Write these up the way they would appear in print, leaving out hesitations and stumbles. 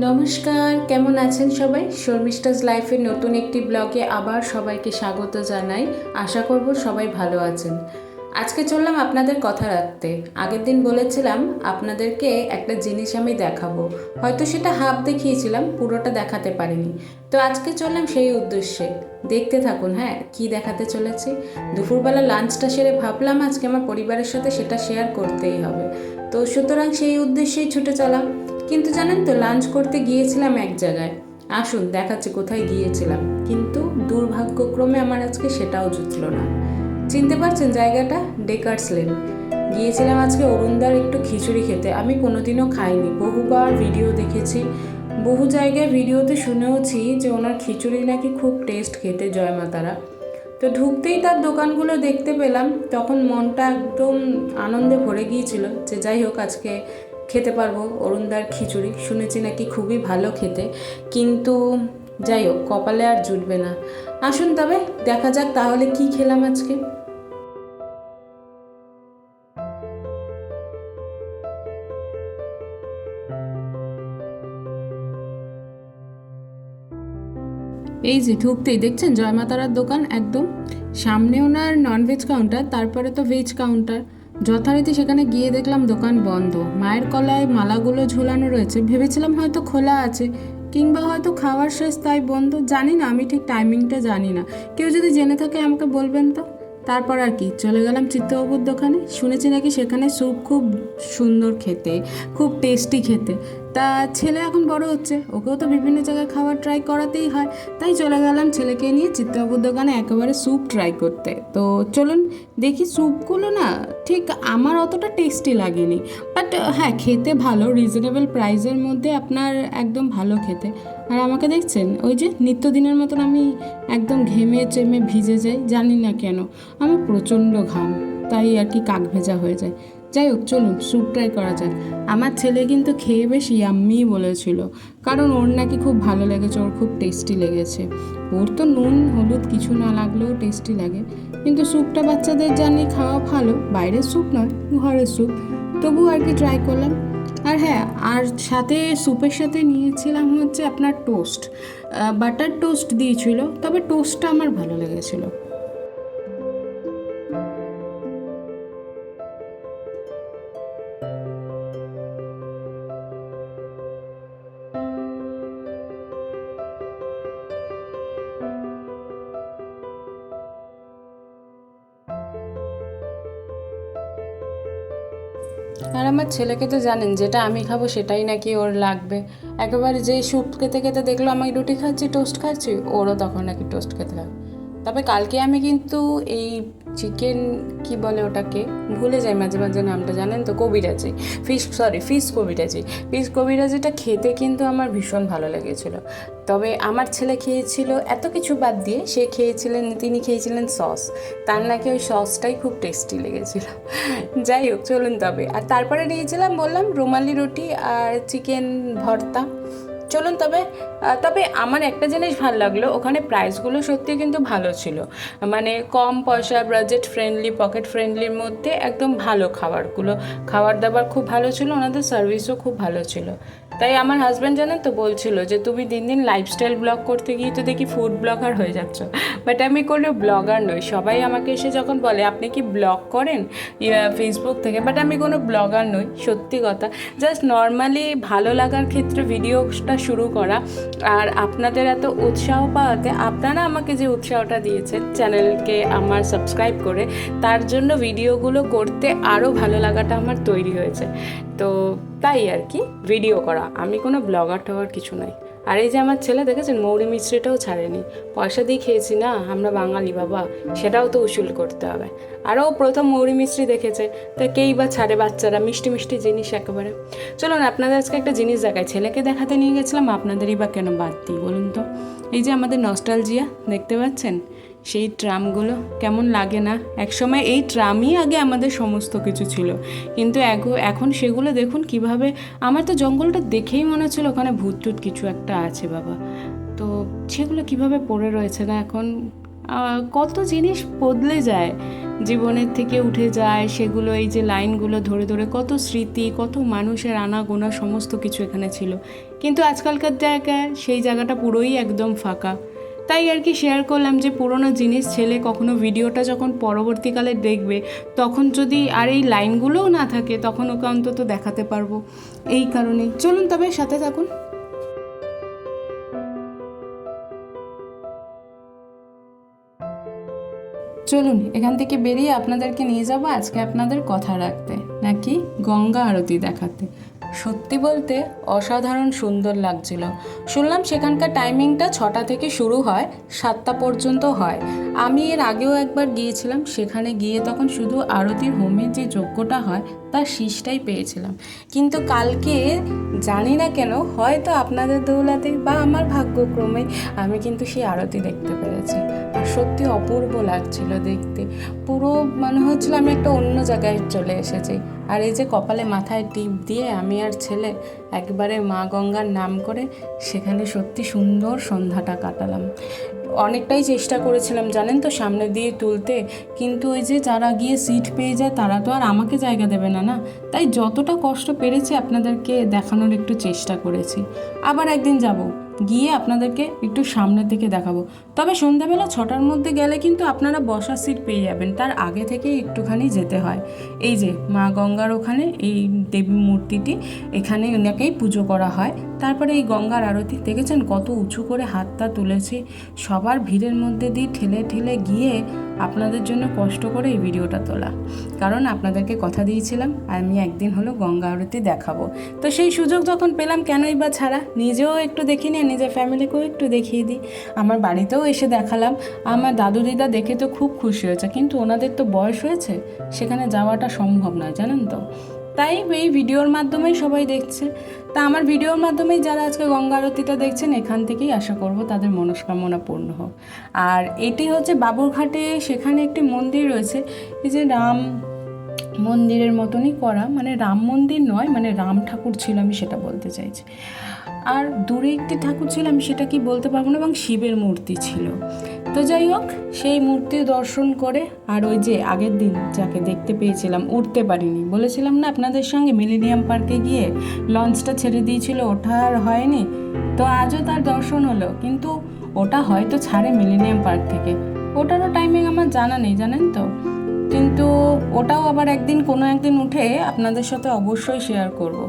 নমস্কার, কেমন আছেন সবাই? শর্মিষ্ঠাস লাইফের নতুন একটি ব্লগে আবার সবাইকে স্বাগত জানাই। আশা করব সবাই ভালো আছেন। আজকে চললাম আপনাদের কথা রাখতে। আগের দিন বলেছিলাম আপনাদেরকে একটা জিনিস আমি দেখাবো, হয়তো সেটা হাফ দেখিয়েছিলাম, পুরোটা দেখাতে পারিনি। তো আজকে চললাম সেই উদ্দেশ্যে। দেখতে থাকুন, হ্যাঁ কি দেখাতে চলেছি। দুপুরবেলা লাঞ্চটা সেরে ভাবলাম আজকে আমার পরিবারের সাথে সেটা শেয়ার করতেই হবে। তো সুতরাং সেই উদ্দেশ্যেই ছুটে চলাম। কিন্তু জানেন তো, লাঞ্চ করতে গিয়েছিলাম এক জায়গায়। আসুন দেখাচ্ছি কোথায় গিয়েছিলাম, কিন্তু দুর্ভাগ্যক্রমে আমার আজকে সেটাও জুটল না। চিনতে পারছেন জায়গাটা? Dacres lane. গিয়েছিলাম আজকে অরুণদার একটু খিচুড়ি খেতে। আমি কোনোদিনও খাইনি, বহুবার ভিডিও দেখেছি, বহু জায়গায় ভিডিওতে শুনেওছি যে ওনার খিচুড়ি নাকি খুব টেস্ট খেতে, জয় মাতারা। তো ঢুকতেই তার দোকানগুলো দেখতে পেলাম, তখন মনটা একদম আনন্দে ভরে গিয়েছিল যে যাই হোক আজকে খেতে পারবো অরুণদার খিচুড়ি। শুনেছি নাকি খুবই ভালো খেতে, কিন্তু যাই হোক কপালে আর জুটবে না। আসুন তবে দেখা যাক তাহলে কি খেলাম আজকে। এই যে ঢুকতেই দেখছেন জয়মাতারার দোকান, একদম সামনে ওনার ননভেজ কাউন্টার, তারপরে তো ভেজ কাউন্টার। যথারীতি সেখানে গিয়ে দেখলাম দোকান বন্ধ। মায়ের কলায় মালাগুলো ঝুলানো রয়েছে, ভেবেছিলাম হয়তো খোলা আছে, কিংবা হয়তো খাওয়ার শেষ তাই বন্ধ, জানি না, আমি ঠিক টাইমিংটা জানি না। কেউ যদি জেনে থাকে আমাকে বলবেন তো। তারপর আর কি, চলে গেলাম চিত্তবাবুর দোকানে। শুনেছি নাকি সেখানে স্যুপ খুব সুন্দর খেতে, খুব টেস্টি খেতে। তা ছেলে এখন বড় হচ্ছে, ওকেও তো বিভিন্ন জায়গায় খাবার ট্রাই করাতেই হয়, তাই চলে গেলাম ছেলেকে নিয়ে চিত্তবাবুর দোকানে একেবারে স্যুপ ট্রাই করতে। তো চলুন দেখি। স্যুপগুলো না ঠিক আমার অতটা টেস্টি লাগেনি, বাট হ্যাঁ খেতে ভালো, রিজনেবল প্রাইসের মধ্যে আপনার একদম ভালো খেতে। আর আমাকে দেখছেন ওই যে নিত্যদিনের মতন আমি একদম ঘেমে চেমে ভিজে যাই, জানি না কেন আমার প্রচণ্ড ঘাম, তাই আর কি কাক ভেজা হয়ে যায়। যাই হোক চলুন স্যুপ ট্রাই করা যাক। আমার ছেলে কিন্তু খেয়ে বেশ ইয়াম্মি বলেছিল, কারণ ওর নাকি খুব ভালো লেগেছে, ওর খুব টেস্টি লেগেছে। ওর তো নুন হলুদ কিছু না লাগলেও টেস্টি লাগে, কিন্তু স্যুপটা বাচ্চাদের জানি খাওয়া ভালো, বাইরের স্যুপ নয় ঘরের স্যুপ, তবু আর কি ট্রাই করলাম। আর হ্যাঁ, আর সাথে স্যুপের সাথে নিয়েছিলাম হচ্ছে আপনার টোস্ট, বাটার টোস্ট দিয়েছিল, তবে টোস্টটা আমার ভালো লেগেছিলো। আর আমার ছেলেকে তো জানেন, যেটা আমি খাবো সেটাই নাকি ওর লাগবে। একেবারে যে স্যুপ খেতে খেতে দেখলো আমি রুটি খাচ্ছি, টোস্ট খাচ্ছি, ওরও তখন নাকি টোস্ট খেতে লাগবে। তবে কালকে আমি কিন্তু এই চিকেন, কি বলে ওটাকে, ভুলে যাই মাঝে মাঝে নামটা, জানেন তো, কবিরাজি, ফিশ কবিরাজি। ফিশ কবিরাজিটা খেতে কিন্তু আমার ভীষণ ভালো লেগেছিলো। তবে আমার ছেলে খেয়েছিল এত কিছু বাদ দিয়ে, তিনি খেয়েছিলেন সস, তার নাকি ওই সসটাই খুব টেস্টি লেগেছিল। যাই হোক চলুন তবে। আর তারপরে নিয়েছিলাম বললাম রুমালি রুটি আর চিকেন ভর্তা। চলুন তবে। তবে আমার একটা জিনিস ভালো লাগলো, ওখানে প্রাইসগুলো সত্যি কিন্তু ভালো ছিল, মানে কম পয়সা, বাজেট ফ্রেন্ডলি, পকেট ফ্রেন্ডলির মধ্যে একদম ভালো খাবারগুলো, খাবার দাবার খুব ভালো ছিল, ওনাদের সার্ভিসও খুব ভালো ছিল। তাই আমার হাজব্যান্ড জানেন তো বলছিল যে তুমি দিন দিন লাইফস্টাইল ব্লগ করতে গিয়ে তো দেখি ফুড ব্লগার হয়ে যাচ্ছ। বাট আমি কোনো ব্লগার নই। সবাই আমাকে এসে যখন বলে আপনি কি ব্লগ করেন ফেসবুক থেকে, বাট আমি কোনো ব্লগার নই, সত্যি কথা। জাস্ট নর্মালি ভালো লাগার ক্ষেত্রে ভিডিওটা শুরু করা, আর আপনাদের এত উৎসাহ পাওয়াতে, আপনারা আমাকে যে উৎসাহটা দিয়েছেন চ্যানেলকে আমার সাবস্ক্রাইব করে, তার জন্য ভিডিওগুলো করতে আরও ভালো লাগাটা আমার তৈরি হয়েছে। তো তাই আর কি ভিডিও করা, আমি কোনো ব্লগার টগার কিছু নয়। আর এই যে আমার ছেলে দেখেছেন মৌরি মিষ্টিটাও ছাড়েনি, পয়সা দিয়ে খেয়েছি না, আমরা বাঙালি বাবা, সেটাও তো উসুল করতে হবে। আরও প্রথম মৌরি মিষ্টি দেখেছে, তো কেই বা ছাড়ে বাচ্চারা, মিষ্টি মিষ্টি জিনিস একেবারে। চলুন আপনাদের আজকে একটা জিনিস দেখায়, ছেলেকে দেখাতে নিয়ে গেছিলাম, আপনাদেরই বা কেন বাদ দিই বলুন তো। এই যে আমাদের নস্টালজিয়া দেখতে পাচ্ছেন, সেই ট্রামগুলো কেমন লাগে না? একসময় এই ট্রামই আগে আমাদের সমস্ত কিছু ছিল, কিন্তু এখন সেগুলো দেখুন কিভাবে। আমার তো জঙ্গলটা দেখেই মনে হচ্ছিল ওখানে ভূত টুত কিছু একটা আছে বাবা। তো সেগুলো কিভাবে পড়ে রয়েছে না এখন। কত জিনিস বদলে যায়, জীবনের থেকে উঠে যায় সেগুলো। এই যে লাইনগুলো ধরে ধরে কত স্মৃতি, কত মানুষের আনাগোনা সমস্ত কিছু এখানে ছিল, কিন্তু আজকালকার জায়গায় সেই জায়গাটা পুরোই একদম ফাঁকা। তাই আর কি শেয়ার করলাম যে পুরোনো জিনিস ছেলে কখনো ভিডিওটা যখন পরবর্তীকালে দেখবে তখন যদি আর এই লাইনগুলোও না থাকে তখন ওকে অন্তত দেখাতে পারবো, এই কারণেই। চলুন তবে সাথে থাকুন। চলুন এখান থেকে বেরিয়ে আপনাদেরকে নিয়ে যাব আজকে আপনাদের কথা রাখতে, নাকি গঙ্গা আরতি দেখাতে। সত্যি বলতে অসাধারণ সুন্দর লাগছিল। শুনলাম সেখানকার টাইমিংটা 6টা থেকে শুরু হয়, 7টা পর্যন্ত হয়। আমি এর আগেও একবার গিয়েছিলাম, সেখানে গিয়ে তখন শুধু আরতির হোমের যে যজ্ঞটা হয় তার শীষটাই পেয়েছিলাম। কিন্তু কালকে জানি না কেন, হয়তো আপনাদের দৌলতে বা আমার ভাগ্যক্রমে আমি কিন্তু সেই আরতি দেখতে পেরেছি। আর সত্যি অপূর্ব লাগছিল দেখতে, পুরো মনে হচ্ছিল আমি একটা অন্য জায়গায় চলে এসেছি। আর এই যে কপালে মাথায় টিপ দিয়ে আমি আর ছেলে একবারে মা গঙ্গার নাম করে সেখানে সত্যি সুন্দর সন্ধ্যাটা কাটালাম। অনেকটাই চেষ্টা করেছিলাম জানেন তো সামনে দিয়ে তুলতে, কিন্তু ওই যে যারা গিয়ে সিট পেয়ে যায় তারা তো আর আমাকে জায়গা দেবে না, না। তাই যতটা কষ্ট পেরেছি আপনাদেরকে দেখানোর একটু চেষ্টা করেছি। আবার একদিন যাব, গিয়ে আপনাদেরকে একটু সামনে থেকে দেখাবো। তবে সন্ধ্যাবেলা 6টার মধ্যে গেলে কিন্তু আপনারা বসার সিট পেয়ে যাবেন, তার আগে থেকে একটুখানি যেতে হয়। এই যে মা গঙ্গার ওখানে এই দেবী মূর্তিটি, এখানে ওনাকেই পুজো করা হয়। তারপরে এই গঙ্গার আরতি দেখেছেন কত উঁচু করে হাতটা তুলেছি, সবার ভিড়ের মধ্যে দিয়ে ঠেলে ঠেলে গিয়ে আপনাদের জন্য কষ্ট করে এই ভিডিওটা তোলা। কারণ আপনাদেরকে কথা দিয়েছিলাম আমি একদিন হলো গঙ্গা আরতি দেখাবো। তো সেই সুযোগ যখন পেলাম কেনই বা ছাড়া, নিজেও একটু দেখে নিয়ে নিজের ফ্যামিলিকেও একটু দেখিয়ে দিই। আমার বাড়িতেও এসে দেখালাম। আমার দাদু দিদা দেখে তো খুব খুশি হয়েছে, কিন্তু ওনাদের তো বয়স হয়েছে, সেখানে যাওয়াটা সম্ভব নয় জানেন তো। তাই এই ভিডিওর মাধ্যমেই সবাই দেখছে। তা আমার ভিডিওর মাধ্যমেই যারা আজকে গঙ্গা আরতিটা দেখছেন, এখান থেকেই আশা করব তাদের মনস্কামনা পূর্ণ হোক। আর এটি হচ্ছে বাবুরঘাটে, সেখানে একটি মন্দির রয়েছে, এই যে রাম মন্দিরের মতনই করা, মানে রাম মন্দির নয়, মানে রাম ঠাকুর ছিল আমি সেটা বলতে চাইছি। আর দূরে একটি ঠাকুর ছিল আমি সেটা কি বলতে পারবো না, এবং শিবের মূর্তি ছিল। তো যাই হোক, সেই মূর্তি দর্শন করে আর ওই যে আগের দিন যাকে দেখতে পেয়েছিলাম, উঠতে পারিনি বলেছিলাম না আপনাদের সঙ্গে, মিলেনিয়াম পার্কে গিয়ে লঞ্চটা ছেড়ে দিয়েছিল, ওঠা আর হয়নি। তো আজও তার দর্শন হলো, কিন্তু ওটা হয়তো ছাড়ে মিলেনিয়াম পার্ক থেকে, ওটারও টাইমিং আমার জানা নেই জানেন তো। কিন্তু ওটাও আবার একদিন কোনো একদিন উঠে আপনাদের সাথে অবশ্যই শেয়ার করব।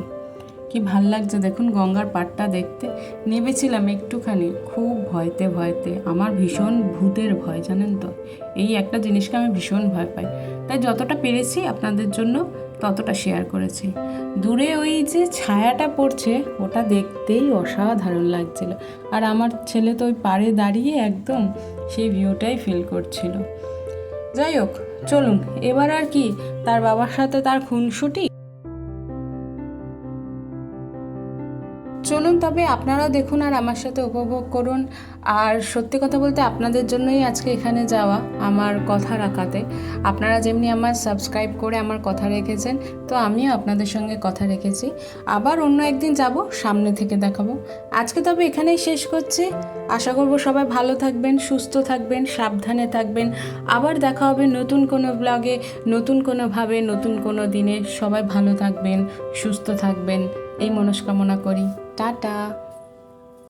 কি ভাল লাগছে দেখুন গঙ্গার পাড়টা দেখতে। নেমেছিলাম একটুখানি, খুব ভয়তে ভয়তে, আমার ভীষণ ভূতের ভয় জানেন তো, এই একটা জিনিসকে আমি ভীষণ ভয় পাই। তাই যতটা পেরেছি আপনাদের জন্য ততটা শেয়ার করেছি। দূরে ওই যে ছায়াটা পড়ছে ওটা দেখতেই অসাধারণ লাগছিল, আর আমার ছেলে তো ওই পাড়ে দাঁড়িয়ে একদম সেই ভিউটাই ফিল করছিল। যাই হোক চলুন এবার আর কি, তার বাবার সাথে তার খুনসুটি। চলুন তবে আপনারাও দেখুন আর আমার সাথে উপভোগ করুন। আর সত্যি কথা বলতে আপনাদের জন্যই আজকে এখানে যাওয়া, আমার কথা রাখাতে। আপনারা যেমনি আমার সাবস্ক্রাইব করে আমার কথা রেখেছেন, তো আমিও আপনাদের সঙ্গে কথা রেখেছি। আবার অন্য একদিন যাব, সামনে থেকে দেখাবো। আজকে তবে এখানেই শেষ করছি। আশা করব সবাই ভালো থাকবেন, সুস্থ থাকবেন, সাবধানে থাকবেন। আবার দেখা হবে নতুন কোনো ব্লগে, নতুন কোনোভাবে, নতুন কোনো দিনে। সবাই ভালো থাকবেন, সুস্থ থাকবেন, এই মনস্কামনা করি। টাটা।